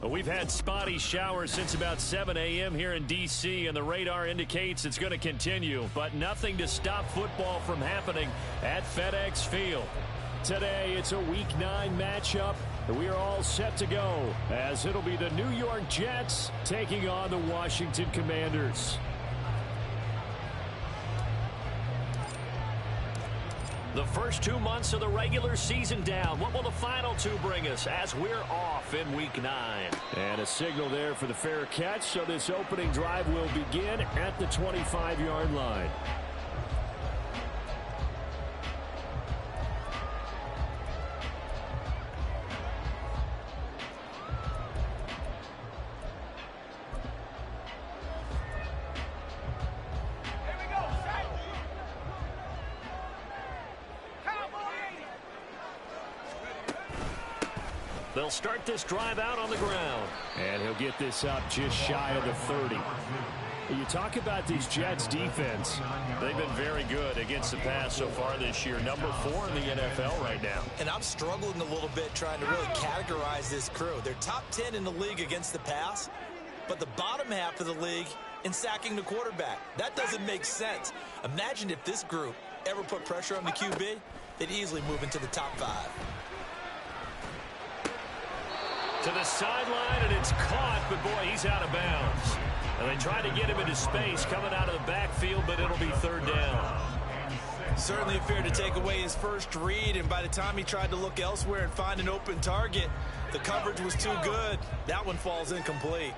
We've had spotty showers since about 7 a.m. here in D.C., and the radar indicates it's going to continue, but nothing to stop football from happening at FedEx Field. Today, it's a Week 9 matchup. We are all set to go, as it'll be the New York Jets taking on the Washington Commanders. The first 2 months of the regular season down. What will the final 2 bring us as we're off in Week 9? And a signal there for the fair catch, so this opening drive will begin at the 25-yard line. They'll start this drive out on the ground. And he'll get this up just shy of the 30. You talk about these Jets defense. They've been very good against the pass so far this year. Number 4 in the NFL right now. And I'm struggling a little bit trying to really categorize this crew. They're top 10 in the league against the pass, but the bottom half of the league in sacking the quarterback. That doesn't make sense. Imagine if this group ever put pressure on the QB, they'd easily move into the top 5. To the sideline, and it's caught, but boy, he's out of bounds. And they try to get him into space coming out of the backfield, but it'll be 3rd down. Certainly affair to take away his first read, and by the time he tried to look elsewhere and find an open target, the coverage was too good. That one falls incomplete.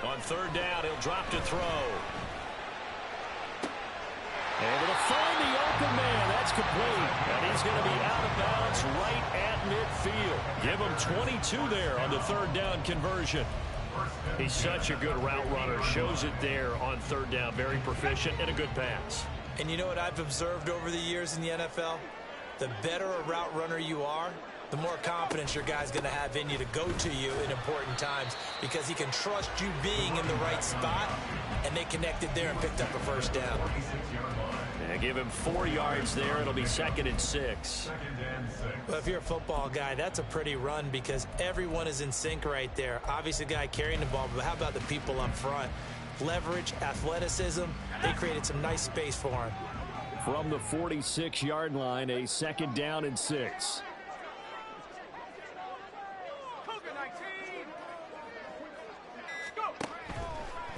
On 3rd down, he'll drop to throw. Able to find the open man. That's complete. And he's going to be out of bounds right at midfield. Give him 22 there on the 3rd down conversion. He's such a good route runner. Shows it there on third down. Very proficient and a good pass. And you know what I've observed over the years in the NFL? The better a route runner you are, the more confidence your guy's going to have in you to go to you in important times because he can trust you being in the right spot, and they connected there and picked up a first down. And give him 4 yards there. It'll be 2nd and 6. Well, if you're a football guy, that's a pretty run because everyone is in sync right there. Obviously, the guy carrying the ball, but how about the people up front? Leverage, athleticism, they created some nice space for him. From the 46-yard line, a 2nd down and 6.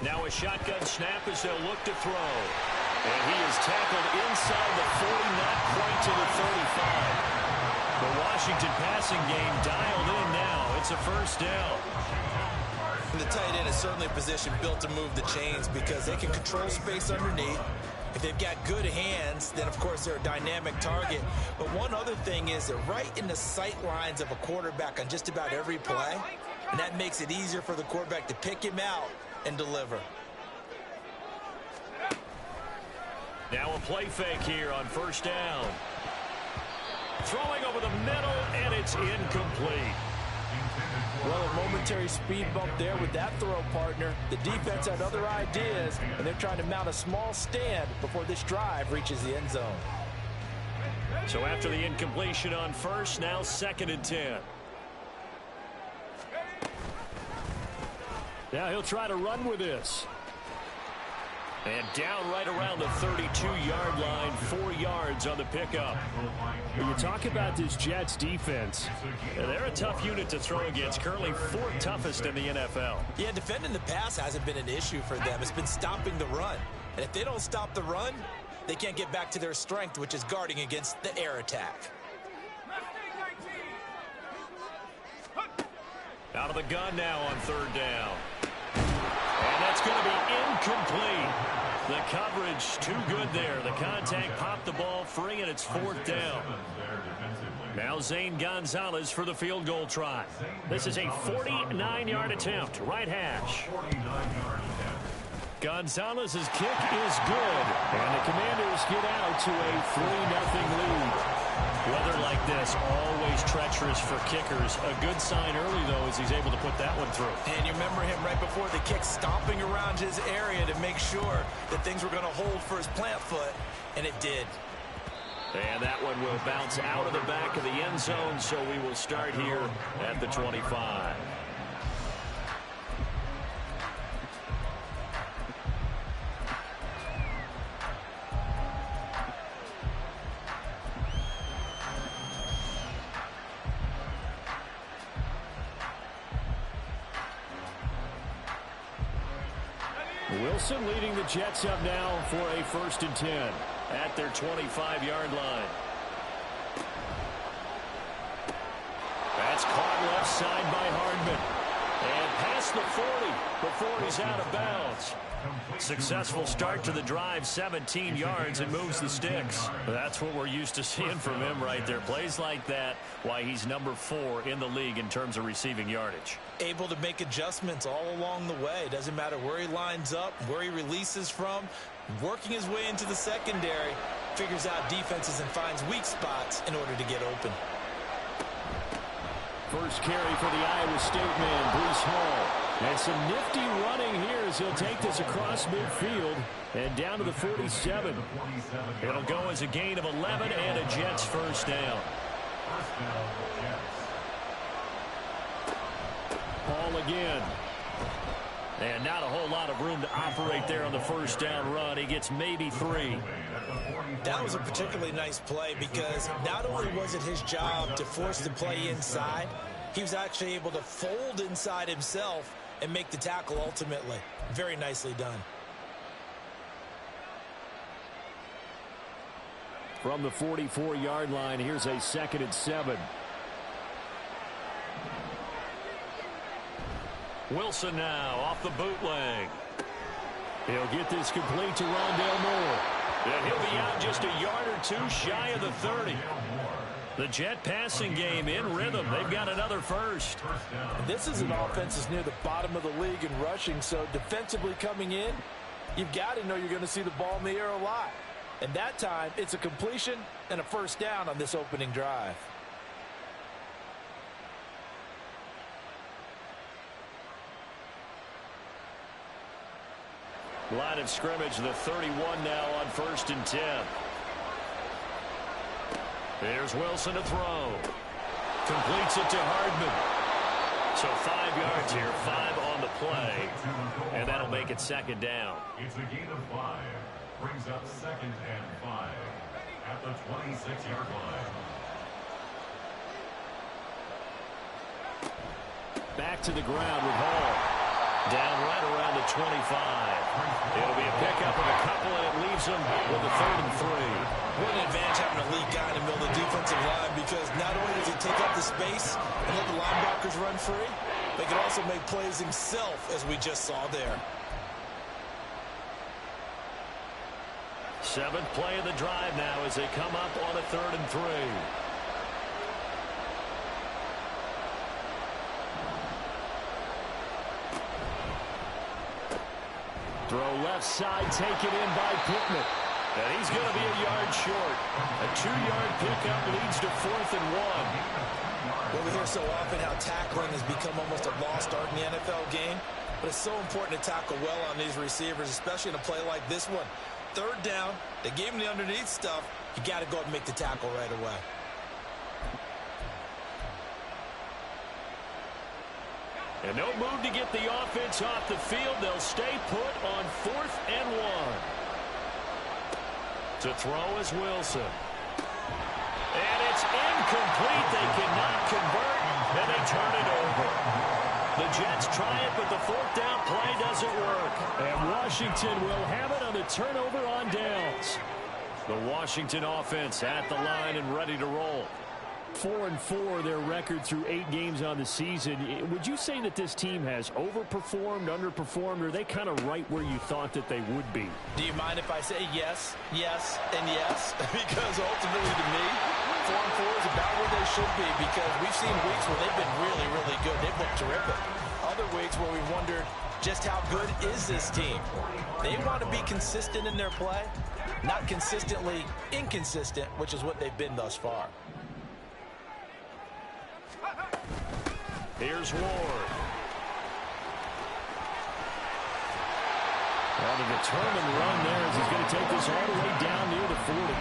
Now a shotgun snap as they'll look to throw. And he is tackled inside the 40, not quite to the 35. The Washington passing game dialed in now. It's a first down. The tight end is certainly a position built to move the chains because they can control space underneath. If they've got good hands, then, of course, they're a dynamic target. But one other thing is they're right in the sight lines of a quarterback on just about every play, and that makes it easier for the quarterback to pick him out and deliver. Now a play fake here on first down. Throwing over the middle, and it's incomplete. Well, a momentary speed bump there with that throw partner. The defense had other ideas, and they're trying to mount a small stand before this drive reaches the end zone. So after the incompletion on first, now 2nd and 10. Now he'll try to run with this. And down right around the 32-yard line, 4 yards on the pickup. When you talk about this Jets defense, they're a tough unit to throw against, currently 4th toughest in the NFL. Yeah, defending the pass hasn't been an issue for them. It's been stopping the run. And if they don't stop the run, they can't get back to their strength, which is guarding against the air attack. Out of the gun now on third down. And that's going to be incomplete. The coverage too good there. The contact popped the ball free, and it's 4th down. Now Zane Gonzalez for the field goal try. This is a 49-yard attempt. Right hash. Gonzalez's kick is good. And the Commanders get out to a 3-0 lead. Weather like this, always treacherous for kickers. A good sign early, though, as he's able to put that one through. And you remember him right before the kick stomping around his area to make sure that things were going to hold for his plant foot, and it did. And that one will bounce out of the back of the end zone, so we will start here at the 25. Wilson leading the Jets up now for a 1st and 10 at their 25-yard line. That's caught left side by Hardman. And past the 40 before he's out of bounds. Successful start to the drive, 17 yards, and moves the sticks. That's what we're used to seeing from him right there. Plays like that, why he's number 4 in the league in terms of receiving yardage. Able to make adjustments all along the way. Doesn't matter where he lines up, where he releases from. Working his way into the secondary, figures out defenses and finds weak spots in order to get open. First carry for the Iowa State man, Breece Hall. And some nifty running here as he'll take this across midfield and down to the 47. It'll go as a gain of 11 and a Jets first down. Hall again. And not a whole lot of room to operate there on the first down run. He gets maybe 3. That was a particularly nice play because not only was it his job to force the play inside, he was actually able to fold inside himself and make the tackle ultimately. Very nicely done. From the 44-yard line, here's a 2nd and 7. Wilson now off the bootleg. He'll get this complete to Rondale Moore. And he'll be out just a yard or two shy of the 30. The Jet passing game in rhythm. They've got another first. And this is an offense that's near the bottom of the league in rushing, so defensively coming in, you've got to know you're going to see the ball in the air a lot. And that time, it's a completion and a first down on this opening drive. Line of scrimmage, the 31 now on 1st and 10. Here's Wilson to throw. Completes it to Hardman. So 5 yards here, 5 on the play. And that'll make it 2nd down. It's a gain of 5. Brings up 2nd and 5 at the 26-yard line. Back to the ground with Hall. Down right around the 25. It'll be a pickup of a couple, and it leaves them with a 3rd and 3. What an advantage having a lead guy in the middle of the defensive line, because not only does he take up the space and let the linebackers run free, but he can also make plays himself, as we just saw there. 7th play of the drive now as they come up on a 3rd and 3. Throw left side, taken in by Pittman. And he's going to be a yard short. A 2-yard pickup leads to 4th and 1. Well, we hear so often how tackling has become almost a lost art in the NFL game. But it's so important to tackle well on these receivers, especially in a play like this one. 3rd down, they gave him the underneath stuff. You got to go and make the tackle right away. And no move to get the offense off the field. They'll stay put on 4th and 1. To throw is Wilson. And it's incomplete. They cannot convert, and they turn it over. The Jets try it, but the 4th down play doesn't work. And Washington will have it on the turnover on downs. The Washington offense at the line and ready to roll. 4-4 their record through 8 games on the season. Would you say that this team has overperformed, underperformed, or are they kind of right where you thought that they would be? Do you mind if I say yes, yes, and yes? Because ultimately to me, 4-4 is about where they should be, because we've seen weeks where they've been really, really good. They've looked terrific. Other weeks where we've wondered just how good is this team. They want to be consistent in their play, not consistently inconsistent, which is what they've been thus far. Here's Ward. Well, the determined run there as he's going to take this all the way down near the 40.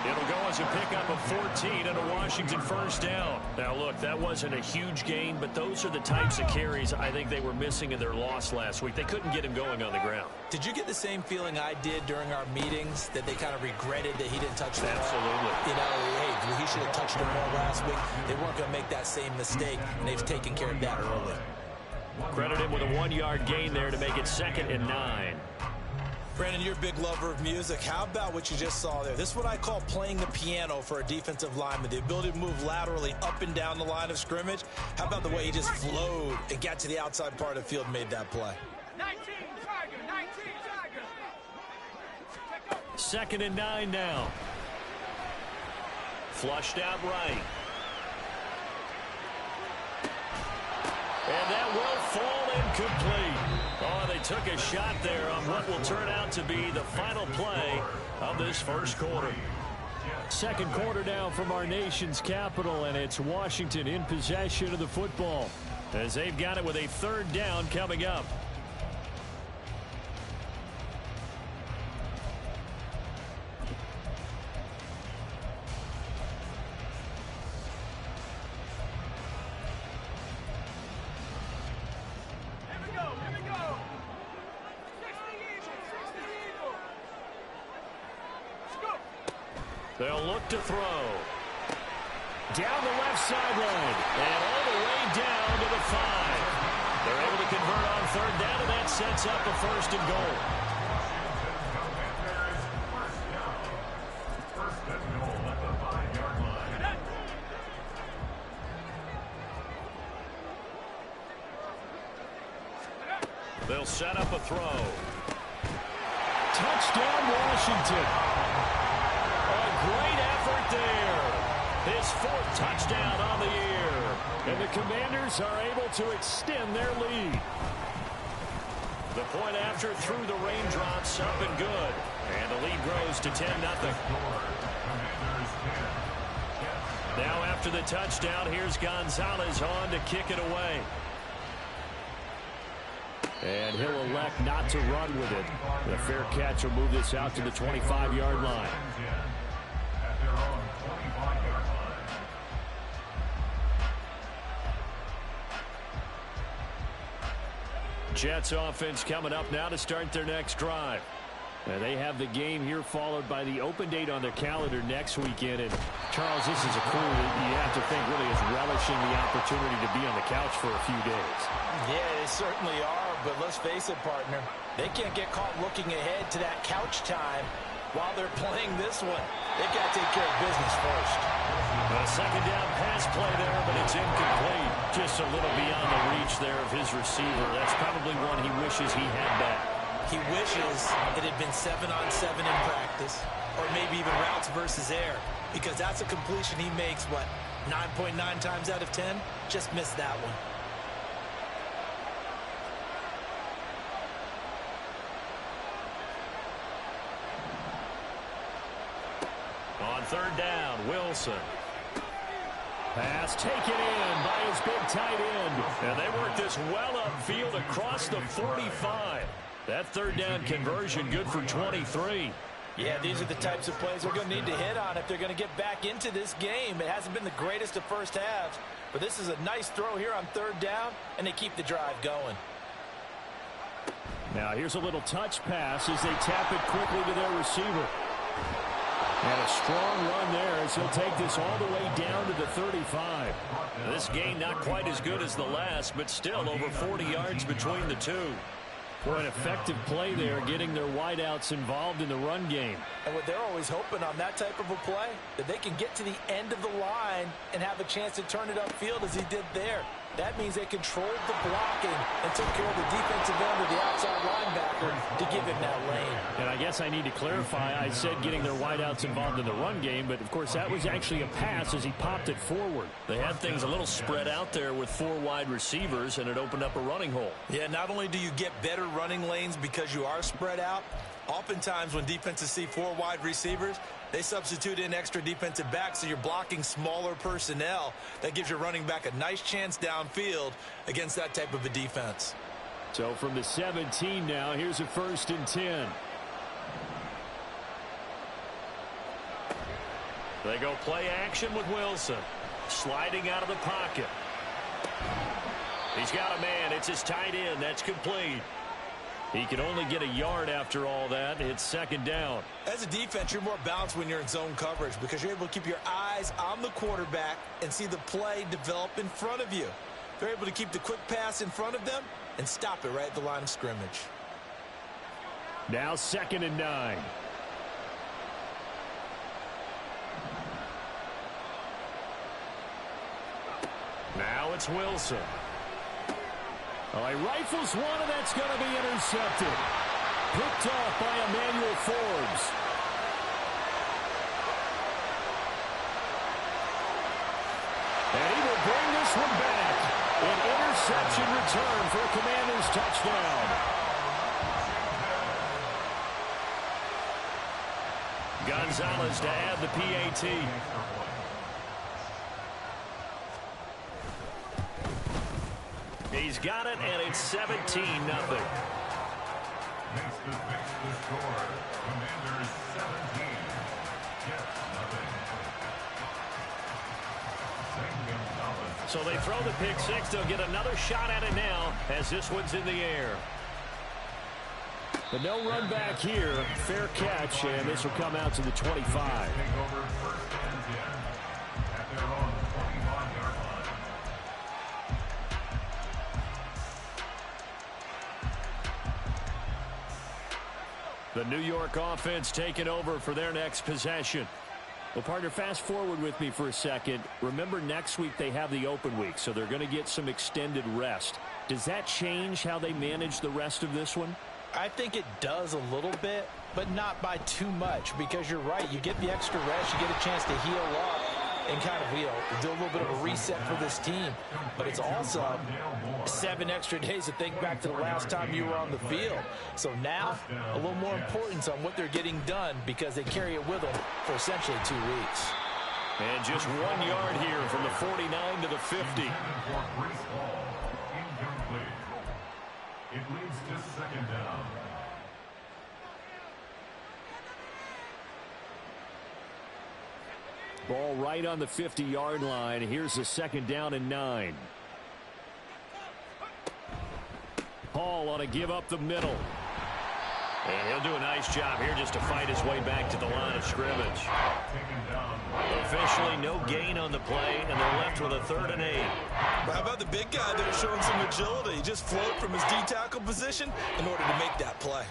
It'll go as a pickup of 14 and a Washington first down. Now, look, that wasn't a huge gain, but those are the types of carries I think they were missing in their loss last week. They couldn't get him going on the ground. Did you get the same feeling I did during our meetings, that they kind of regretted that he didn't touch the ball? Absolutely. You know, hey, he should have touched the ball last week. They weren't going to make that same mistake, and they've taken care of that early. Credit him with a 1-yard gain there to make it 2nd and 9. Brandon, you're a big lover of music. How about what you just saw there? This is what I call playing the piano for a defensive lineman. The ability to move laterally up and down the line of scrimmage. How about the way he just flowed and got to the outside part of the field and made that play? 19 Tiger, 19 Tiger. 2nd and 9 now. Flushed out right. And that will fall incomplete. Oh, they took a shot there on what will turn out to be the final play of this first quarter. 2nd quarter now from our nation's capital, and it's Washington in possession of the football as they've got it with a 3rd down coming up. They'll look to throw. Down the left sideline. And all the way down to the 5. They're able to convert on 3rd down, and that sets up a 1st and goal. They'll set up a throw. Touchdown, Washington. A great effort there. His fourth touchdown on the year. And the Commanders are able to extend their lead. The point after through the raindrops, up and good. And the lead grows to 10-0. Now after the touchdown, here's Gonzalez on to kick it away. And he'll elect not to run with it. The fair catch will move this out to the 25-yard line. Jets offense coming up now to start their next drive. And they have the game here followed by the open date on their calendar next weekend. And Charles, this is a crew that you have to think really is relishing the opportunity to be on the couch for a few days. Yeah, they certainly are, but let's face it, partner. They can't get caught looking ahead to that couch time while they're playing this one. They've got to take care of business first. A second down pass play there, but it's incomplete. Just a little beyond the reach there of his receiver. That's probably one he wishes he had back. He wishes it had been 7-on-7 in practice, or maybe even routes versus air, because that's a completion he makes, what, 9.9 times out of 10? Just missed that one. On third down, Wilson. Pass taken in by his big tight end. And they work this well upfield across the 45. That third down conversion good for 23. Yeah, these are the types of plays they're going to need to hit on if they're going to get back into this game. It hasn't been the greatest of first halves, but this is a nice throw here on third down, and they keep the drive going. Now here's a little touch pass as they tap it quickly to their receiver. And a strong run there as he'll take this all the way down to the 35. This gain not quite as good as the last, but still over 40 yards between the two. For an effective play there, getting their wideouts involved in the run game. And what they're always hoping on that type of a play, that they can get to the end of the line and have a chance to turn it upfield as he did there. That means they controlled the blocking and took care of the defensive end of the outside linebacker to give him that lane. And I guess I need to clarify, I said getting their wideouts involved in the run game, but of course that was actually a pass as he popped it forward. They had things a little spread out there with 4 wide receivers, and it opened up a running hole. Yeah, not only do you get better running lanes because you are spread out, oftentimes when defenses see 4 wide receivers, they substitute in extra defensive backs, so you're blocking smaller personnel. That gives your running back a nice chance downfield against that type of a defense. So from the 17 now, here's a 1st and 10. They go play action with Wilson. Sliding out of the pocket. He's got a man. It's his tight end. That's complete. He can only get a yard after all that. It's second down. As a defense, you're more balanced when you're in zone coverage because you're able to keep your eyes on the quarterback and see the play develop in front of you. They're able to keep the quick pass in front of them and stop it right at the line of scrimmage. Now 2nd and 9. Now it's Wilson. Oh, he rifles one, and that's going to be intercepted. Picked off by Emmanuel Forbes. And he will bring this one back. An interception return for a Commanders touchdown. Gonzalez to add the PAT. He's got it, and it's 17-0. Makes the score. Commanders 17. Jets nothing. So they throw the pick six. They'll get another shot at it now as this one's in the air. But no run back here. Fair catch, and this will come out to the 25. Take over 1st and 10 at their own 25-yard line. The New York offense taking over for their next possession. Well, partner, fast forward with me for a second. Remember, next week they have the open week, so they're going to get some extended rest. Does that change how they manage the rest of this one? I think it does a little bit, but not by too much, because you're right. You get the extra rest. You get a chance to heal up. and kind of, do a little bit of a reset for this team. But it's also 7 extra days to think back to the last time you were on the field. So now, a little more importance on what they're getting done because they carry it with them for essentially 2 weeks. And just 1 yard here from the 49 to the 50. It leads to second down. Ball right on the 50-yard line. Here's a 2nd down and 9. Hall on a give up the middle. And he'll do a nice job here just to fight his way back to the line of scrimmage. Officially no gain on the play, and they're left with a 3rd and 8. Well, how about the big guy there showing some agility? He just floated from his D-tackle position in order to make that play.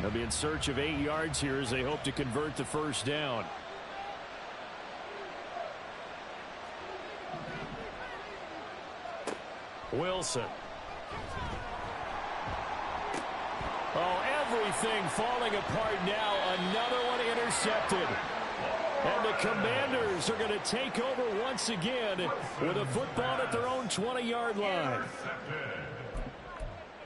They'll be in search of 8 yards here as they hope to convert the 1st down. Wilson. Oh, everything falling apart now. Another one intercepted. And the Commanders are going to take over once again with a football at their own 20-yard line.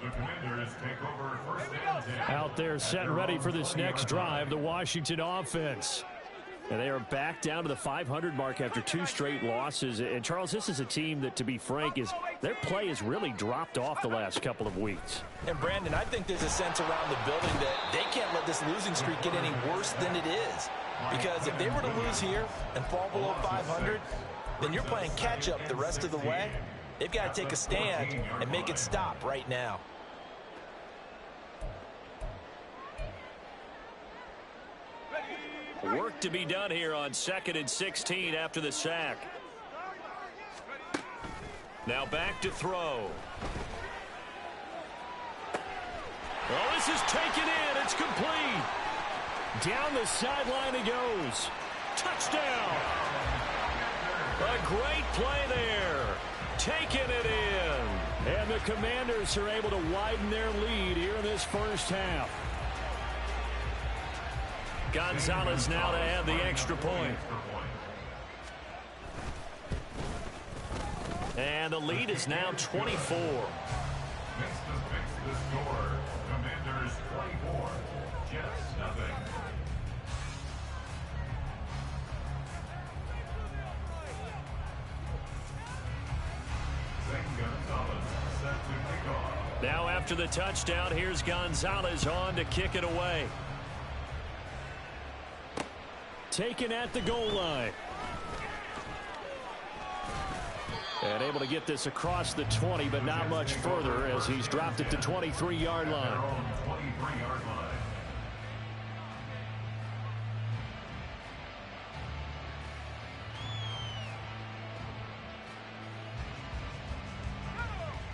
The Commanders take over 1st and 10. Out there set and ready for this next drive, the Washington offense. And they are back down to the 500 mark after 2 straight losses. And, Charles, this is a team that, to be frank, their play has really dropped off the last couple of weeks. And, Brandon, I think there's a sense around the building that they can't let this losing streak get any worse than it is. Because if they were to lose here and fall below 500, then you're playing catch-up the rest of the way. They've got to take a stand and make it stop right now. Work to be done here on 2nd and 16 after the sack. Now back to throw. Oh, this is taken in. It's complete. Down the sideline he goes. Touchdown. A great play there. Taking it in. And the Commanders are able to widen their lead here in this 1st half. Gonzalez now to add the extra point. And the lead is now 24. Next to fix the score. Commanders 24. Jets nothing. Zane Gonzalez set to kick off. Now after the touchdown, here's Gonzalez on to kick it away. Taken at the goal line. And able to get this across the 20, but not much further as he's dropped it to 23-yard line. 23-yard line.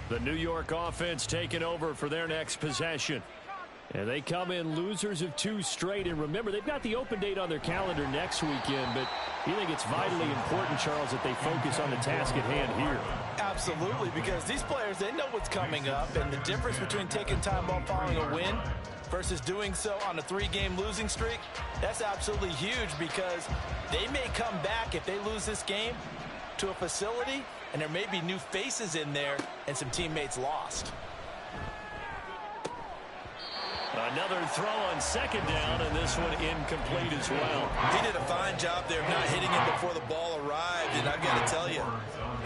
The New York offense taking over for their next possession. And they come in losers of 2 straight. And remember, they've got the open date on their calendar next weekend. But you think it's vitally important, Charles, that they focus on the task at hand here? Absolutely, because these players, they know what's coming up. And the difference between taking time off following a win versus doing so on a 3-game losing streak, that's absolutely huge because they may come back if they lose this game to a facility and there may be new faces in there and some teammates lost. Another throw on 2nd down, and this one incomplete as well. He did a fine job there of not hitting him before the ball arrived, and I've got to tell you,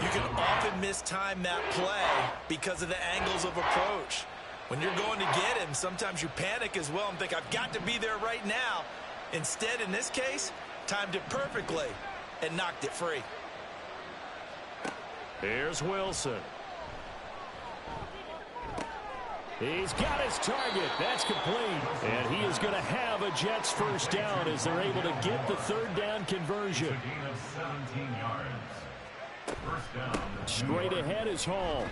you can often mistime that play because of the angles of approach. When you're going to get him, sometimes you panic as well and think, I've got to be there right now. Instead, in this case, timed it perfectly and knocked it free. Here's Wilson. He's got his target. That's complete. And he is going to have a Jets 1st down as they're able to get the 3rd down conversion. It's a gain of 17 yards. 1st down. Straight ahead is Hall.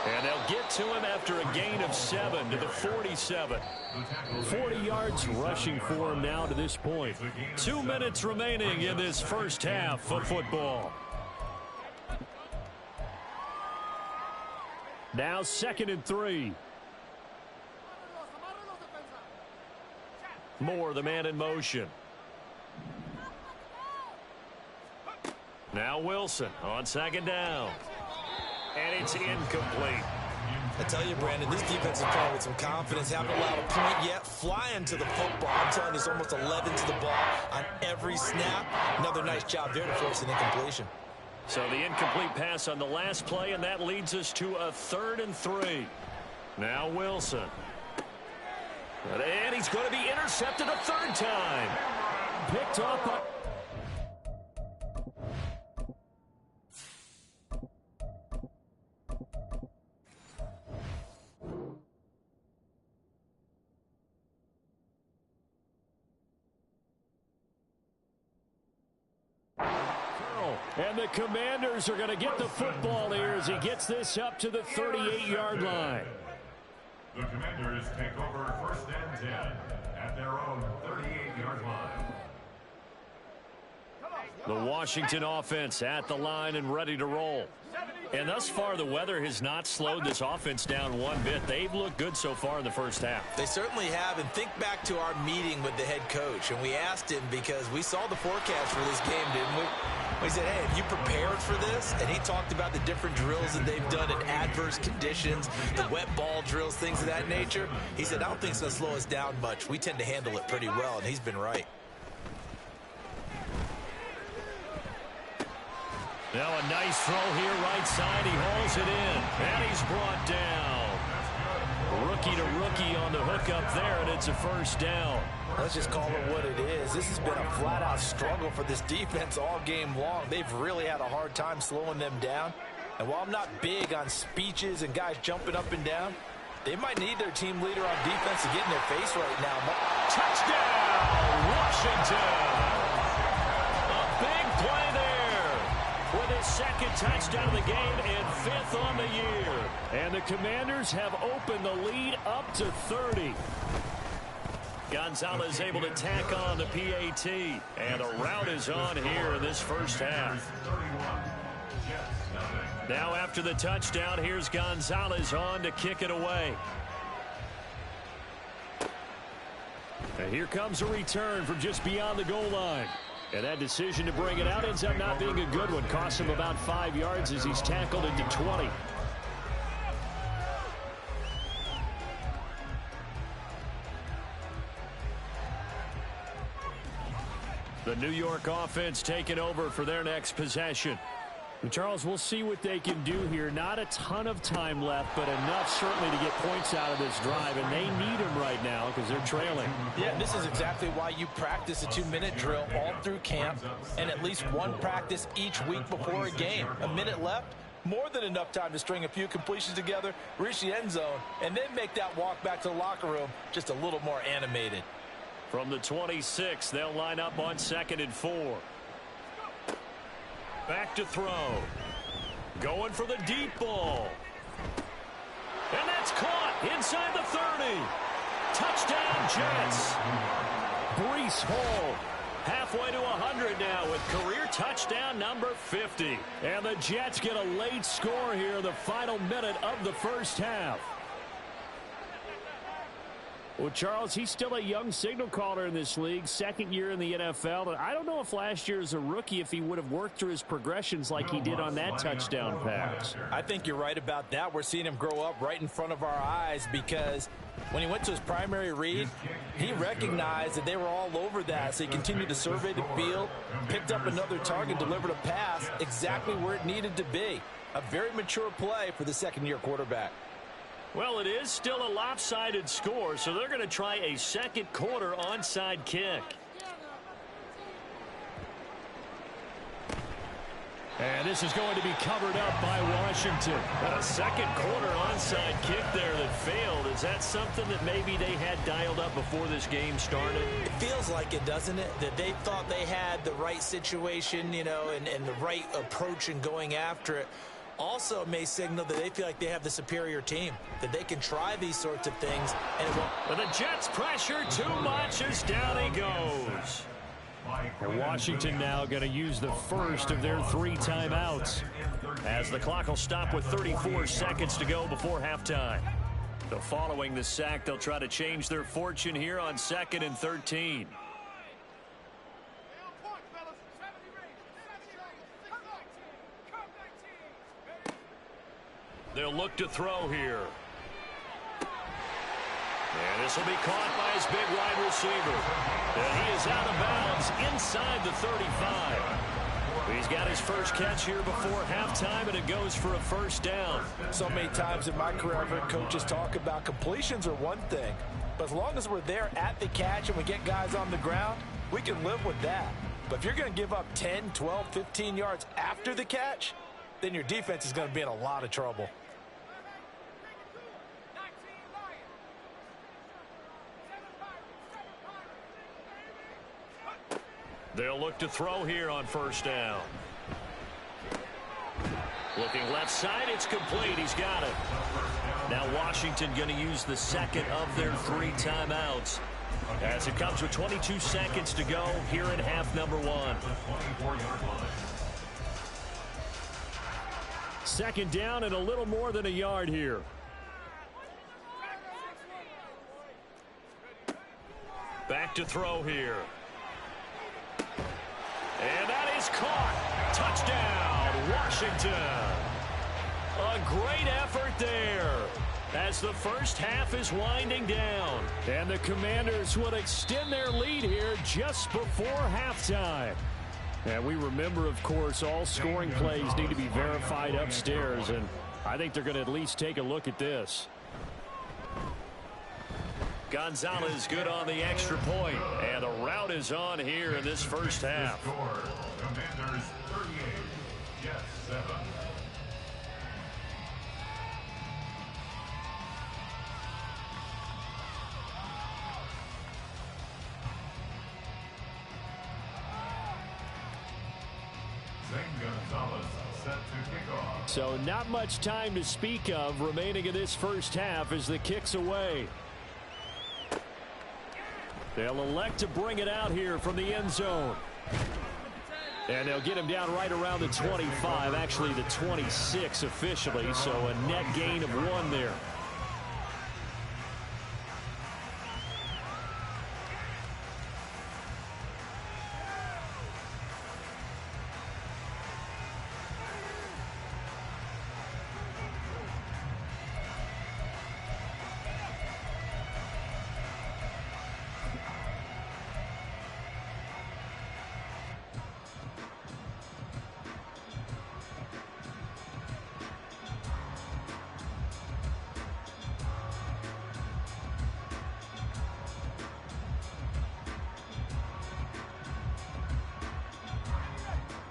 And they'll get to him after a gain of 7 to the 47. 40 yards rushing for him now to this point. 2 minutes remaining in this 1st half of football. Now 2nd and 3. Moore, the man in motion. Now Wilson on second down. And it's incomplete. I tell you, Brandon, this defense is playing with some confidence. Haven't allowed a point yet. Flying to the football. I'm telling you, it's almost 11 to the ball on every snap. Another nice job there to force an incompletion. So the incomplete pass on the last play, and that leads us to a 3rd and 3. Now Wilson. And he's going to be intercepted a 3rd time. Picked up. And the Commanders are going to get the football here as he gets this up to the 38-yard line. The Commanders take over 1st and 10 at their own 38-yard line. The Washington offense at the line and ready to roll. And thus far, the weather has not slowed this offense down one bit. They've looked good so far in the first half. They certainly have. And think back to our meeting with the head coach. And we asked him because we saw the forecast for this game, didn't we? We said, hey, have you prepared for this? And he talked about the different drills that they've done in adverse conditions, the wet ball drills, things of that nature. He said, I don't think it's going to slow us down much. We tend to handle it pretty well, and he's been right. Now a nice throw here, right side. He hauls it in, and he's brought down. Rookie to rookie on the hook up there, and it's a 1st down. Let's just call it what it is. This has been a flat-out struggle for this defense all game long. They've really had a hard time slowing them down. And while I'm not big on speeches and guys jumping up and down, they might need their team leader on defense to get in their face right now. Touchdown, Washington! A big play there with his 2nd touchdown of the game and 5th on the year. And the Commanders have opened the lead up to 30. Gonzalez able to tack on the PAT, and a rout is on here in this first half. Now after the touchdown, here's Gonzalez on to kick it away. And here comes a return from just beyond the goal line. And that decision to bring it out ends up not being a good one. Costs him about 5 yards as he's tackled into 20. The New York offense taking over for their next possession. And Charles, we'll see what they can do here. Not a ton of time left, but enough certainly to get points out of this drive, and they need them right now because they're trailing. Yeah, this is exactly why you practice a 2-minute drill all through camp and at least one practice each week before a game. A minute left, more than enough time to string a few completions together, reach the end zone, and then make that walk back to the locker room just a little more animated. From the 26, they'll line up on 2nd and 4. Back to throw. Going for the deep ball. And that's caught inside the 30. Touchdown, Jets. Breece Hall halfway to 100 now with career touchdown number 50. And the Jets get a late score here in the final minute of the first half. Well, Charles, he's still a young signal caller in this league, 2nd year in the NFL. And I don't know if last year as a rookie, if he would have worked through his progressions like he did on that touchdown pass. I think you're right about that. We're seeing him grow up right in front of our eyes because when he went to his primary read, he recognized that they were all over that. So he continued to survey the field, picked up another target, delivered a pass exactly where it needed to be. A very mature play for the 2nd-year quarterback. Well, it is still a lopsided score, so they're going to try a 2nd quarter onside kick. And this is going to be covered up by Washington. And a 2nd quarter onside kick there that failed. Is that something that maybe they had dialed up before this game started? It feels like it, doesn't it? That they thought they had the right situation, you know, and the right approach in going after it. Also may signal that they feel like they have the superior team, that they can try these sorts of things. And it won't. But the Jets pressure too much as down he goes. And Washington now going to use the first of their 3 timeouts as the clock will stop with 34 seconds to go before halftime. So following the sack, they'll try to change their fortune here on 2nd and 13. They'll look to throw here. And this will be caught by his big wide receiver. And he is out of bounds inside the 35. He's got his first catch here before halftime, and it goes for a first down. So many times in my career, I've heard coaches talk about completions are one thing, but as long as we're there at the catch and we get guys on the ground, we can live with that. But if you're going to give up 10, 12, 15 yards after the catch, then your defense is going to be in a lot of trouble. They'll look to throw here on first down. Looking left side, it's complete. He's got it. Now Washington going to use the second of their 3 timeouts as it comes with 22 seconds to go here in half number 1. Second down and a little more than a yard here. Back to throw here. And that is caught. Touchdown, Washington. A great effort there as the first half is winding down. And the Commanders will extend their lead here just before halftime. And we remember, of course, all scoring plays need to be verified upstairs. And I think they're going to at least take a look at this. Gonzalez good on the extra point, and the route is on here in this first half. Commanders 38, Jets 7. Gonzalez set to kick off. So not much time to speak of remaining in this first half as the kick's away. They'll elect to bring it out here from the end zone. And they'll get him down right around the 25, actually the 26 officially, so a net gain of 1 there.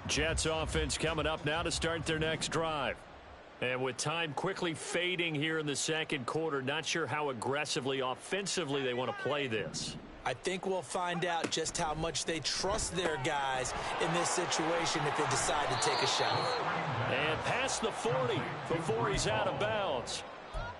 Jets offense coming up now to start their next drive. And with time quickly fading here in the second quarter, not sure how aggressively, offensively they want to play this. I think we'll find out just how much they trust their guys in this situation if they decide to take a shot. And past the 40 before he's out of bounds.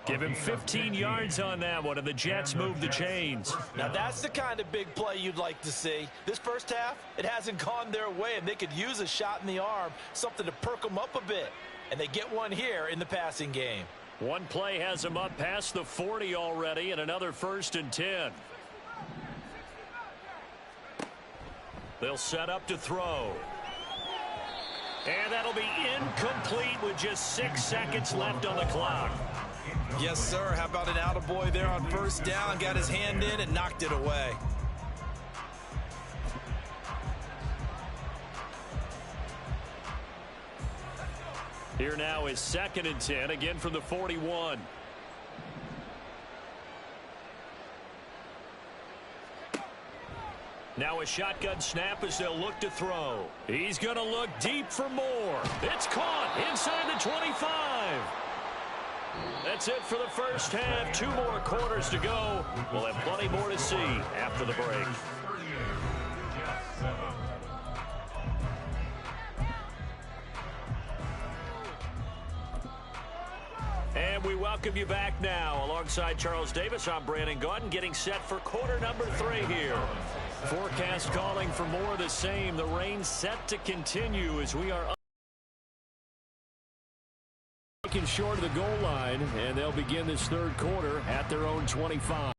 Give him 15 yards on that one, and the Jets move the chains. Now that's the kind of big play you'd like to see. This first half, it hasn't gone their way, and they could use a shot in the arm, something to perk them up a bit. And they get one here in the passing game. One play has them up past the 40 already, and another 1st and 10. They'll set up to throw. And that'll be incomplete with just 6 seconds left on the clock. Yes, sir. How about an attaboy there on first down? Got his hand in and knocked it away. Here now is 2nd and 10, again from the 41. Now a shotgun snap as they'll look to throw. He's going to look deep for more. It's caught inside the 25. That's it for the first half. 2 more quarters to go. We'll have plenty more to see after the break. And we welcome you back now. Alongside Charles Davis, I'm Brandon Gaudin, getting set for quarter number 3 here. Forecast calling for more of the same. The rain set to continue as we are making short of the goal line, and they'll begin this third quarter at their own 25.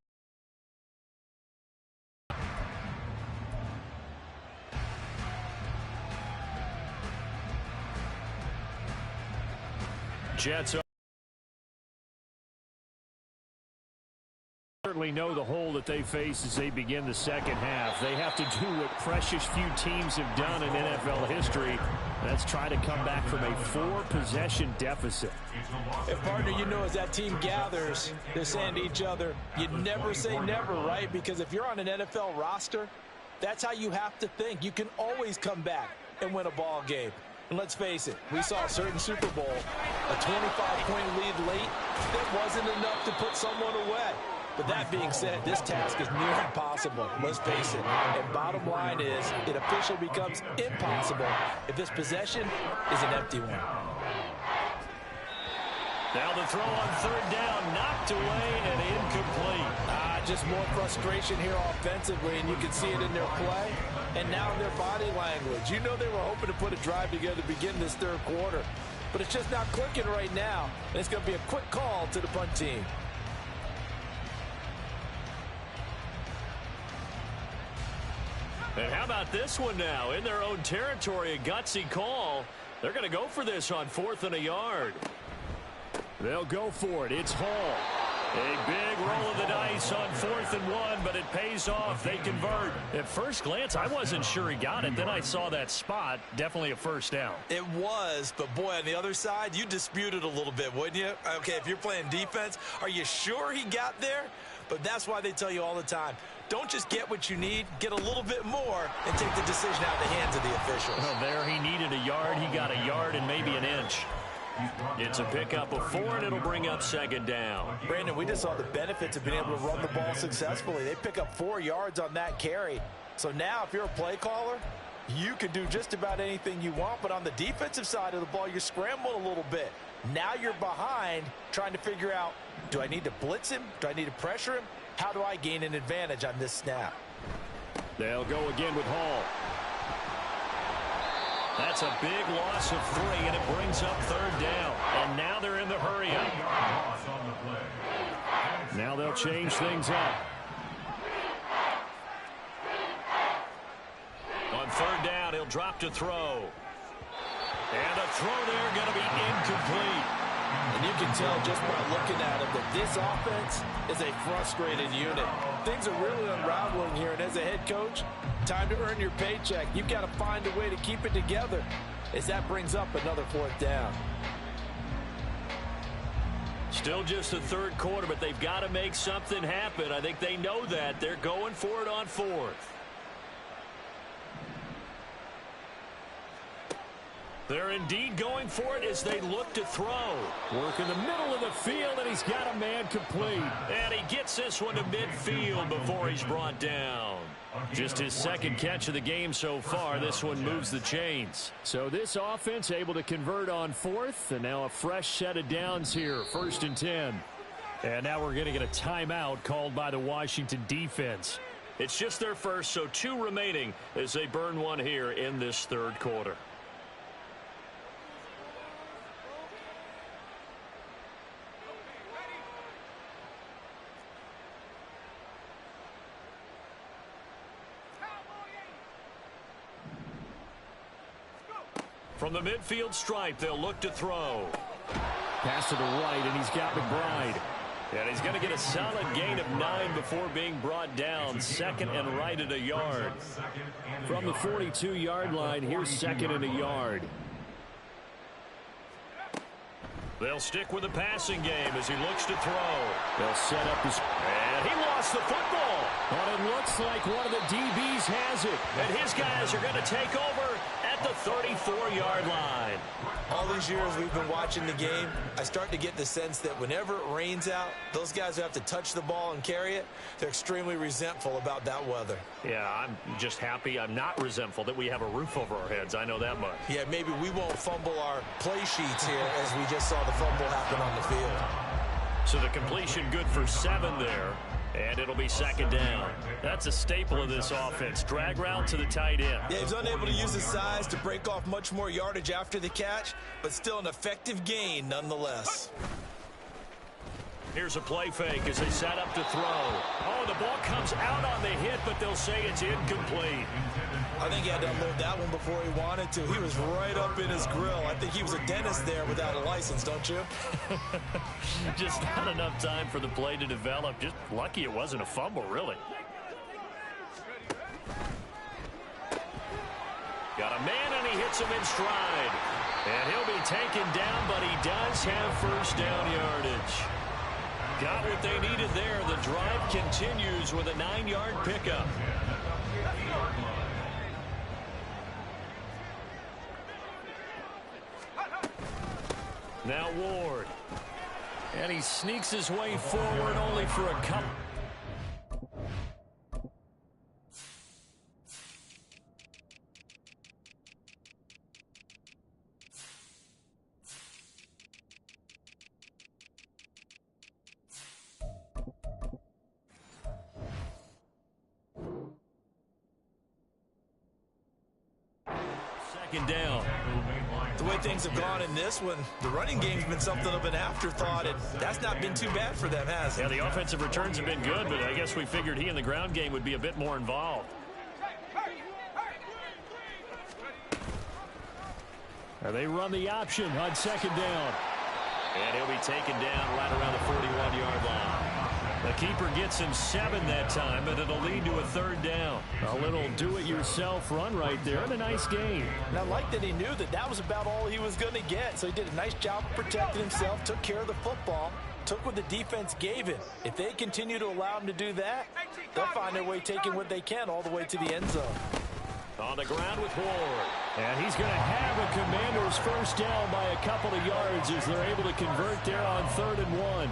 Jets certainly know the hole that they face as they begin the second half. They have to do what precious few teams have done in NFL history. That's try to come back from a 4-possession deficit. And partner, you know, as that team gathers, they're saying to each other, you never say never, right? Because if you're on an NFL roster, that's how you have to think. You can always come back and win a ball game. And let's face it, we saw a certain Super Bowl, a 25-point lead late, that wasn't enough to put someone away. But that being said, this task is near impossible. Let's face it. And bottom line is, it officially becomes impossible if this possession is an empty one. Now the throw on third down, knocked away and incomplete. Just more frustration here offensively, and you can see it in their play and now in their body language. You know they were hoping to put a drive together to begin this third quarter, but it's just not clicking right now. And it's going to be a quick call to the punt team. And how about this one now? In their own territory, a gutsy call. They're going to go for this on 4th and a yard. They'll go for it. It's Hall. A big roll of the dice on 4th and 1, but it pays off. They convert. At first glance, I wasn't sure he got it. Then I saw that spot. Definitely a first down. It was, but boy, on the other side, you dispute it a little bit, wouldn't you? Okay, if you're playing defense, are you sure he got there? But that's why they tell you all the time, don't just get what you need, get a little bit more and take the decision out of the hands of the officials. Well, there he needed a yard. He got a yard and maybe an inch. It's a pickup of 4, and it'll bring up second down. Brandon, we just saw the benefits of being able to run the ball successfully. They pick up 4 yards on that carry. So now if you're a play caller, you can do just about anything you want. But on the defensive side of the ball, you scramble a little bit. Now you're behind trying to figure out, do I need to blitz him? Do I need to pressure him? How do I gain an advantage on this snap? They'll go again with Hall. That's a big loss of 3, and it brings up third down. And now they're in the hurry up. Now they'll change things up. On third down, he'll drop to throw. And a throw there going to be incomplete. And you can tell just by looking at him that this offense is a frustrated unit. Things are really unraveling here, and as a head coach, time to earn your paycheck. You've got to find a way to keep it together as that brings up another 4th down. Still just the third quarter, but they've got to make something happen. I think they know that. They're going for it on 4th. They're indeed going for it as they look to throw. Work in the middle of the field, and he's got a man complete. And he gets this one to midfield before he's brought down. Just his second catch of the game so far. This one moves the chains. So this offense able to convert on 4th, and now a fresh set of downs here, 1st and 10. And now we're going to get a timeout called by the Washington defense. It's just their first, so 2 remaining as they burn one here in this third quarter. From the midfield stripe, they'll look to throw. Pass to the right, and he's got McBride. And he's going to get a solid gain of 9 before being brought down. 2nd and right at a yard. From the 42-yard line, here's 2nd and a yard. They'll stick with the passing game as he looks to throw. They'll set up his... And he lost the football. But it looks like one of the DBs has it. And his guys are going to take over at the 34-yard line. All these years we've been watching the game, I start to get the sense that whenever it rains out, those guys who have to touch the ball and carry it, they're extremely resentful about that weather. Yeah, I'm just happy I'm not resentful that we have a roof over our heads. I know that much. Yeah, maybe we won't fumble our play sheets here as we just saw the fumble happen on the field. So the completion good for 7 there. And it'll be second down. That's a staple of this offense. Drag route to the tight end. Yeah, he's unable to use his size to break off much more yardage after the catch, but still an effective gain nonetheless. Here's a play fake as they set up to throw. Oh, the ball comes out on the hit, but they'll say it's incomplete. I think he had to unload that one before he wanted to. He was right up in his grill. I think he was a dentist there without a license, don't you? Just not enough time for the play to develop. Just lucky it wasn't a fumble, really. Got a man, and he hits him in stride. And he'll be taken down, but he does have first down yardage. Got what they needed there. The drive continues with a 9-yard pickup. Now Ward. And he sneaks his way forward only for a couple. Second down. The way things have gone in this one, the running game's been something of an afterthought, and that's not been too bad for them, has it? Yeah, the offensive returns have been good, but I guess we figured he in the ground game would be a bit more involved. And they run the option on second down. And he'll be taken down right around the 41-yard line. The keeper gets him 7 that time, but it'll lead to a third down. A little do-it-yourself run right there, and a nice gain. And I like that he knew that that was about all he was going to get, so he did a nice job of protecting himself, took care of the football, took what the defense gave him. If they continue to allow him to do that, they'll find their way taking what they can all the way to the end zone. On the ground with Ward. And he's going to have a Commander's first down by a couple of yards as they're able to convert there on 3rd and 1.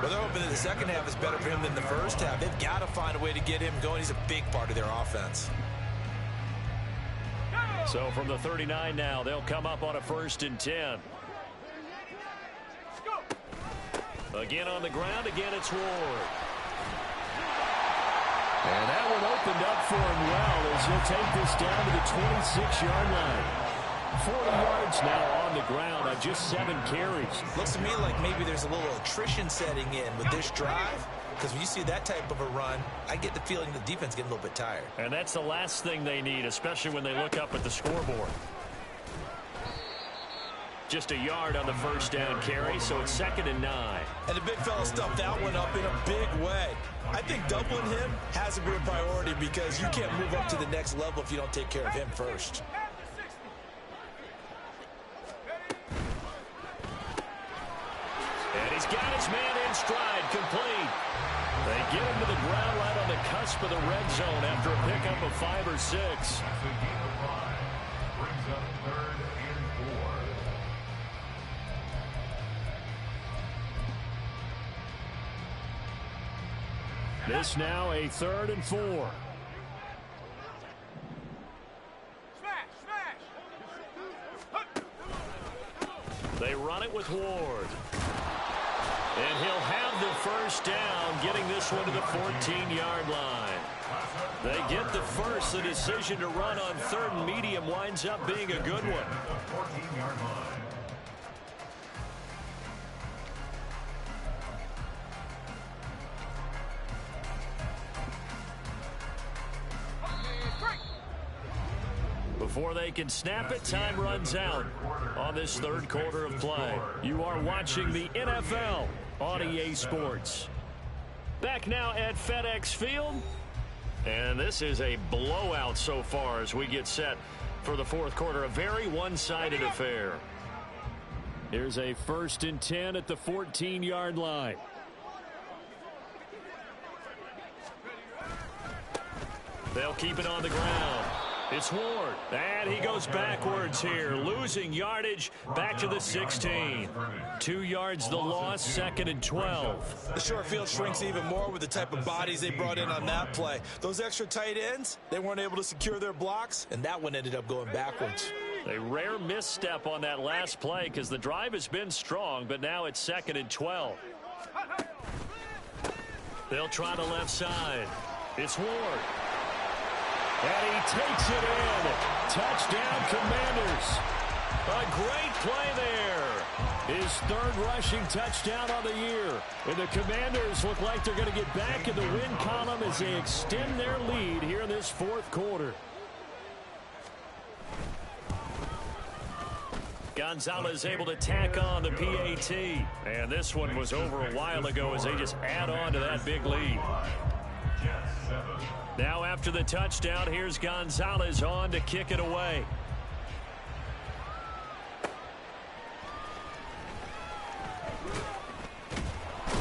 Well, they're hoping that the second half is better for him than the first half. They've got to find a way to get him going. He's a big part of their offense. So from the 39 now, they'll come up on a 1st and 10. Again on the ground. Again, it's Ward. And that one opened up for him well as he'll take this down to the 26-yard line. 40 yards now on the ground on just 7 carries. Looks to me like maybe there's a little attrition setting in with this drive, because when you see that type of a run, I get the feeling the defense getting a little bit tired. And that's the last thing they need, especially when they look up at the scoreboard. Just a yard on the first down carry, so it's 2nd and 9. And the big fella stuffed that one up in a big way. I think doubling him has to be a priority because you can't move up to the next level if you don't take care of him first. And he's got his man in stride, complete. They get him to the ground right on the cusp of the red zone after a pickup of 5 or 6. That's a gain of 5. Brings up 3rd and 4. This now a 3rd and 4. They run it with Ward. And he'll have the first down, getting this one to the 14-yard line. They get the first. The decision to run on 3rd and medium winds up being a good one. 14-yard line. Before they can snap it, time runs out on this 3rd quarter of play. You are watching the NFL on EA Sports. Back now at FedEx Field. And this is a blowout so far as we get set for the 4th quarter. A very one-sided affair. Here's a 1st and 10 at the 14-yard line. They'll keep it on the ground. It's Ward, and he goes backwards here, losing yardage back to the 16. 2 yards the loss, 2nd and 12. The short field shrinks even more with the type of bodies they brought in on that play. Those extra tight ends, they weren't able to secure their blocks, and that one ended up going backwards. A rare misstep on that last play because the drive has been strong, but now it's 2nd and 12. They'll try the left side. It's Ward. And he takes it in. Touchdown, Commanders. A great play there. His third rushing touchdown on the year. And the Commanders look like they're going to get back in the win column as they extend their lead here in this fourth quarter. Gonzalez able to tack on the PAT. And this one was over a while ago as they just add on to that big lead. Now after the touchdown, here's Gonzalez on to kick it away.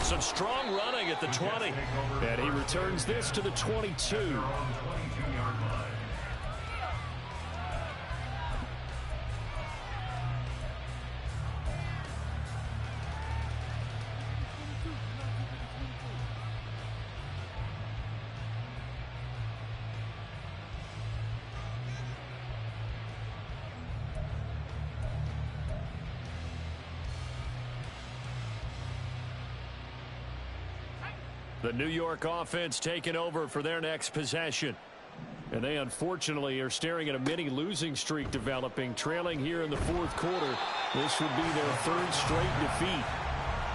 Some strong running at the 20. And he returns this to the 22. The New York offense taking over for their next possession. And they unfortunately are staring at a mini losing streak developing, trailing here in the fourth quarter. This would be their third straight defeat.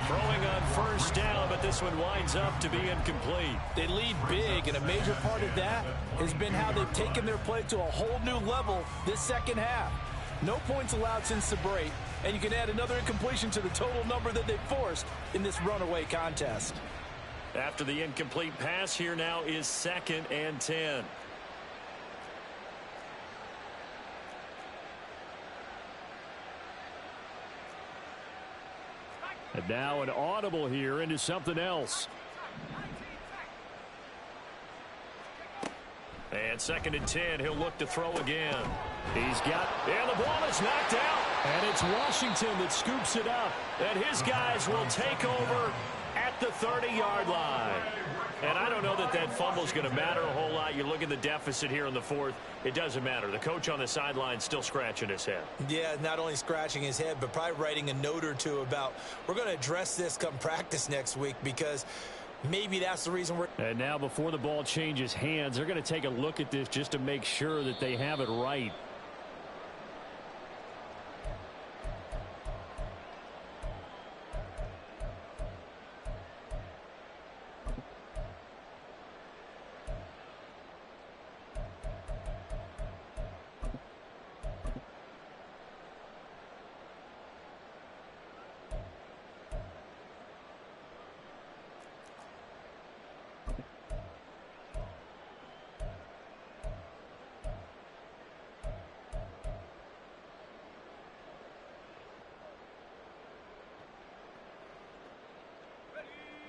Throwing on first down, but this one winds up to be incomplete. They lead big, and a major part of that has been how they've taken their play to a whole new level this second half. No points allowed since the break, and you can add another incompletion to the total number that they've forced in this runaway contest. After the incomplete pass, here now is 2nd and 10. And now an audible here into something else. And 2nd and 10, he'll look to throw again. He's got, and the ball is knocked out. And it's Washington that scoops it up. And his guys will take over at the 30-yard line. And I don't know that that fumble is going to matter a whole lot. You look at the deficit here in the fourth. It doesn't matter. The coach on the sideline still scratching his head. Yeah, not only scratching his head, but probably writing a note or two about, we're going to address this come practice next week, because maybe that's the reason we're... And now before the ball changes hands, they're going to take a look at this just to make sure that they have it right.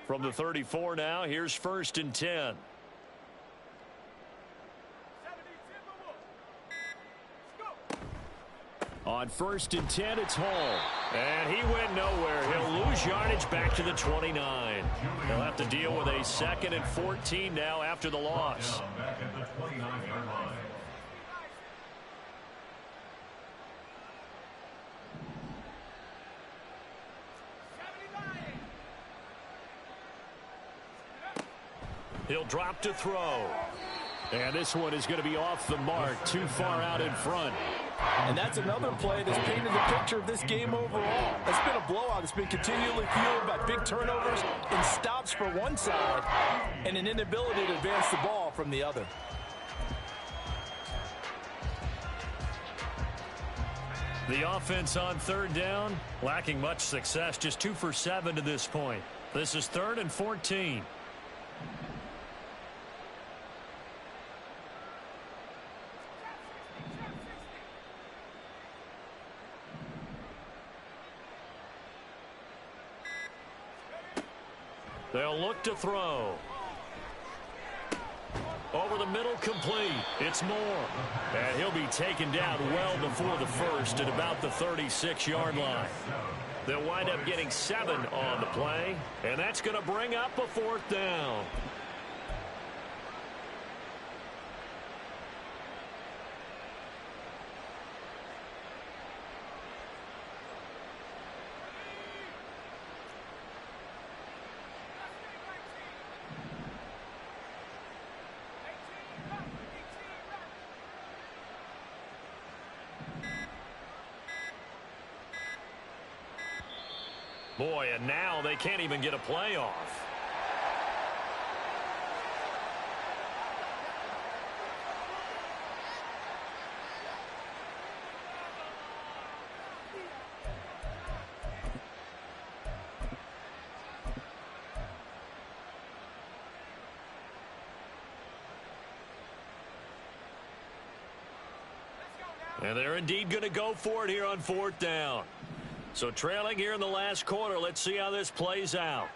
From the 34 now, here's 1st and 10. On 1st and 10, it's Hall. And he went nowhere. He'll lose yardage back to the 29. He'll have to deal with a 2nd and 14 now after the loss. Back at the 29-yard line. He'll drop to throw. And this one is going to be off the mark, too far out in front. And that's another play that's painted the picture of this game overall. It's been a blowout. It's been continually fueled by big turnovers and stops for one side and an inability to advance the ball from the other. The offense on 3rd down, lacking much success, just 2 for 7 to this point. This is 3rd and 14. They'll look to throw. Over the middle, complete. It's Moore. And he'll be taken down well before the first at about the 36-yard line. They'll wind up getting 7 on the play, and that's going to bring up a 4th down. Boy, and now they can't even get a play off. And they're indeed going to go for it here on 4th down. So trailing here in the last quarter. Let's see how this plays out.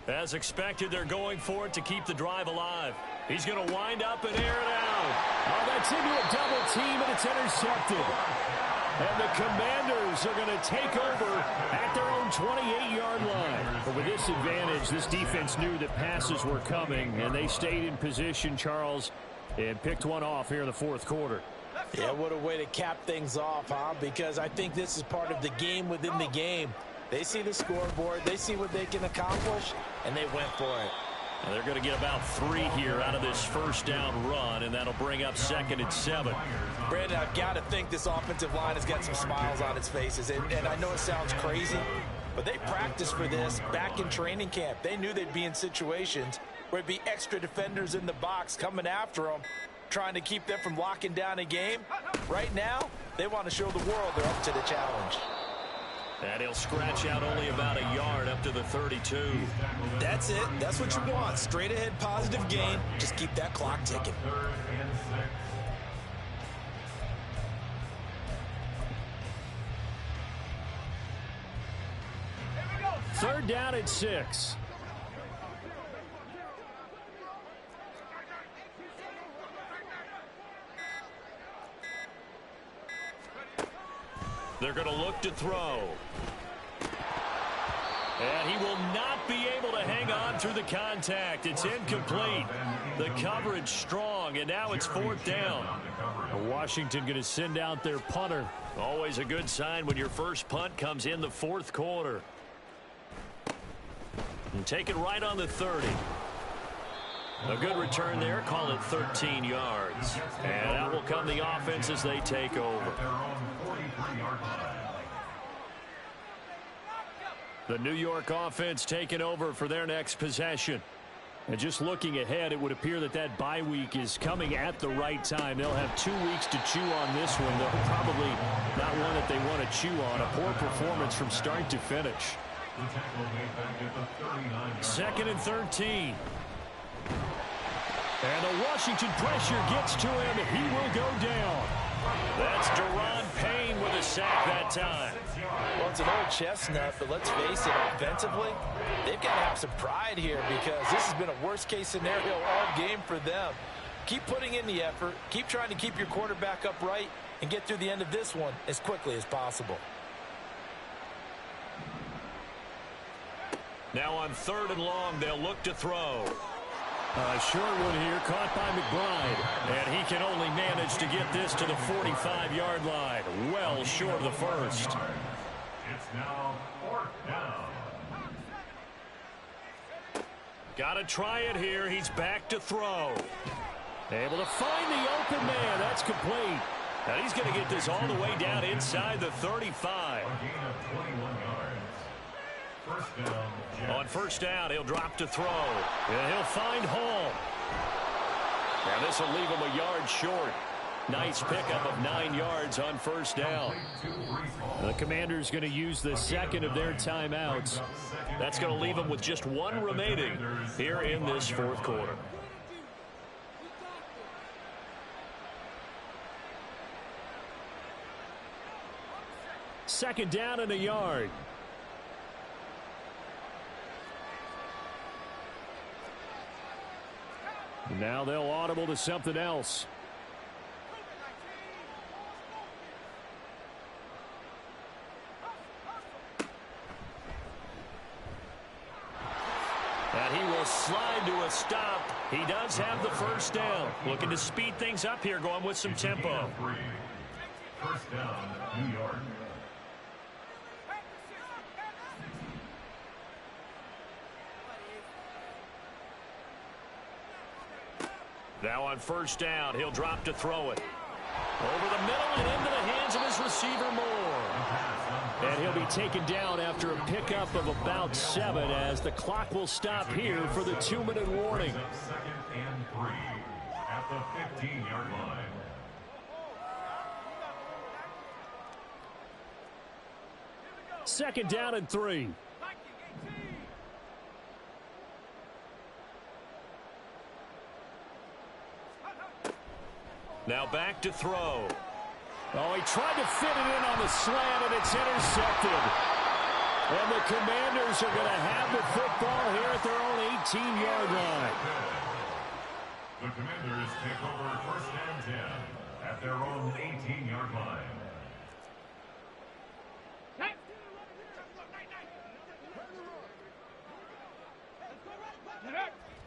As expected, they're going for it to keep the drive alive. He's going to wind up and air it out. Oh, that's into a double team, and it's intercepted. And the Commanders are going to take over at their own 28-yard line. But with this advantage, this defense knew that passes were coming, and they stayed in position, Charles, and picked one off here in the 4th quarter. Yeah, what a way to cap things off, huh? Because I think this is part of the game within the game. They see the scoreboard, they see what they can accomplish, and they went for it. And they're going to get about 3 here out of this 1st down run, and that'll bring up 2nd and 7. Brandon, I've got to think this offensive line has got some smiles on its faces. And I know it sounds crazy, but they practiced for this back in training camp. They knew they'd be in situations where it'd be extra defenders in the box coming after them, trying to keep them from locking down a game. Right now, they want to show the world they're up to the challenge. And he'll scratch out only about a yard up to the 32. That's it. That's what you want. Straight ahead positive gain. Just keep that clock ticking. 3rd and 6. 3rd down at 6. They're going to look to throw. And he will not be able to hang on through the contact. It's incomplete. The coverage strong, and now it's 4th down. Washington going to send out their punter. Always a good sign when your first punt comes in the 4th quarter. And take it right on the 30. A good return there. Call it 13 yards. And out will come the offense as they take over. The New York offense taking over for their next possession. And just looking ahead, it would appear that that bye week is coming at the right time. They'll have 2 weeks to chew on this one, though probably not one that they want to chew on. A poor performance from start to finish. 2nd and 13. And the Washington pressure gets to him. He will go down. That's Deron Payne with a sack that time. Well, it's an old chestnut, but let's face it, offensively, they've got to have some pride here because this has been a worst-case scenario all game for them. Keep putting in the effort. Keep trying to keep your quarterback upright and get through the end of this one as quickly as possible. Now on 3rd and long, they'll look to throw. Short one here, caught by McBride. And he can only manage to get this to the 45-yard line. Well short of the first. It's now 4th down. Got to try it here. He's back to throw. Able to find the open man. That's complete. And he's going to get this all the way down inside the 35. A gain of 21 yards. 1st down. On 1st down, he'll drop to throw. And he'll find Hall. And this will leave him a yard short. Nice pickup of 9 yards on 1st down. The Commanders going to use the 2nd of their timeouts. That's going to leave them with just 1 remaining here in this 4th quarter. Second down and a yard. Now they'll audible to something else. And he will slide to a stop. He does have the 1st down. Looking to speed things up here, going with some tempo. 1st down, New York. Now on first down, he'll drop to throw it. Over the middle and into the hands of his receiver, Moore. And he'll be taken down after a pickup of about 7 as the clock will stop here for the 2-minute warning. Second and 3 at the 15-yard line. Second down and 3. Now back to throw. Oh, he tried to fit it in on the slant, and it's intercepted. And the Commanders are going to have the football here at their own 18-yard line. The Commanders take over first and 10 at their own 18-yard line.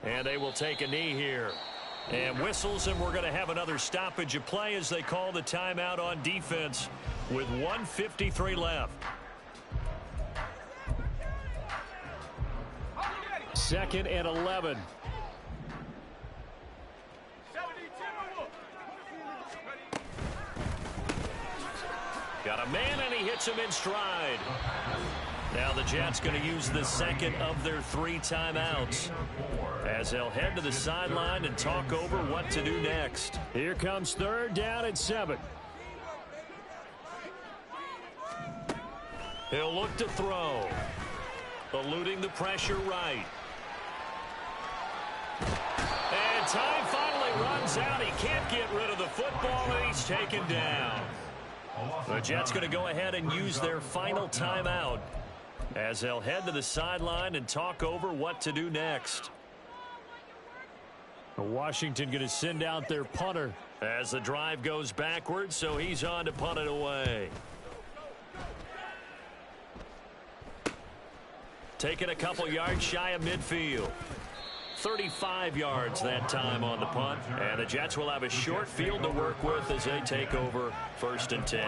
And they will take a knee here. And whistles, and we're going to have another stoppage of play as they call the timeout on defense with 1:53 left. Second and 11. Got a man, and he hits him in stride. Now the Jets going to use the second of their 3 timeouts as they'll head to the sideline and talk over what to do next. Here comes third down and 7. He'll look to throw. Eluding the pressure right. And time finally runs out. He can't get rid of the football, and he's taken down. The Jets going to go ahead and use their final timeout as they'll head to the sideline and talk over what to do next. Washington going to send out their punter as the drive goes backwards, so he's on to punt it away. Taking a couple yards shy of midfield. 35 yards that time on the punt, and the Jets will have a short field to work with as they take over first and 10.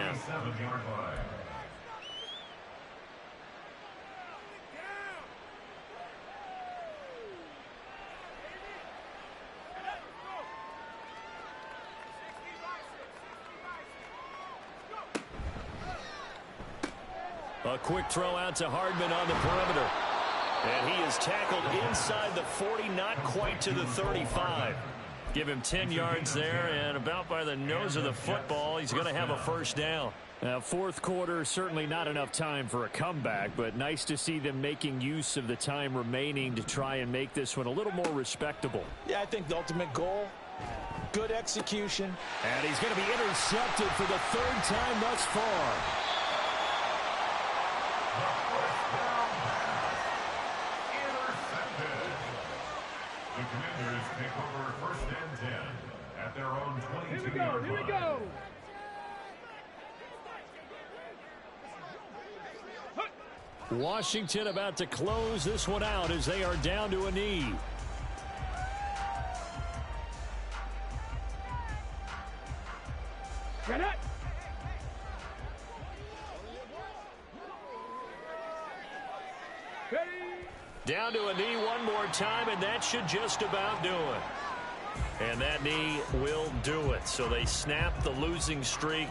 A quick throw out to Hardman on the perimeter. And he is tackled inside the 40, not quite to the 35. Give him 10 yards there, and about by the nose of the football, he's going to have a first down. Now, fourth quarter, certainly not enough time for a comeback, but nice to see them making use of the time remaining to try and make this one a little more respectable. Yeah, I think the ultimate goal, good execution. And he's going to be intercepted for the 3rd time thus far. The Commanders take over first and 10 at their own 22-yard line. Here we go. Washington about to close this one out as they are down to a knee. Get it. Down to a knee one more time, and that should just about do it. And that knee will do it. So they snap the losing streak.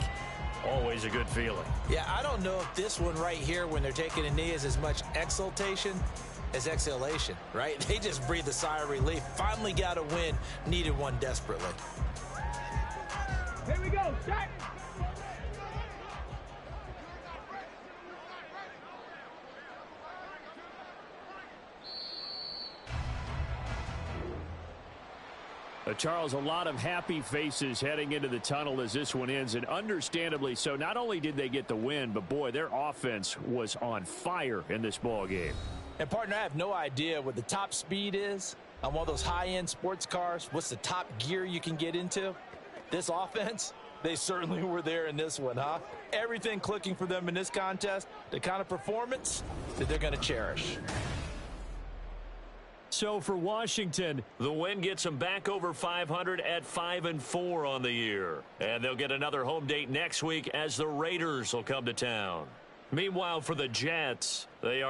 Always a good feeling. Yeah, I don't know if this one right here, when they're taking a knee, is as much exultation as exhalation, right? They just breathe a sigh of relief. Finally got a win. Needed one desperately. Here we go. Start. Charles, a lot of happy faces heading into the tunnel as this one ends, and understandably so. Not only did they get the win, but boy, their offense was on fire in this ball game. And partner, I have no idea what the top speed is on one of those high-end sports cars. What's the top gear you can get into? This offense, they certainly were there in this one, huh? Everything clicking for them in this contest, the kind of performance that they're going to cherish. So for Washington, the win gets them back over 500 at 5-4 on the year. And they'll get another home date next week as the Raiders will come to town. Meanwhile, for the Jets, they are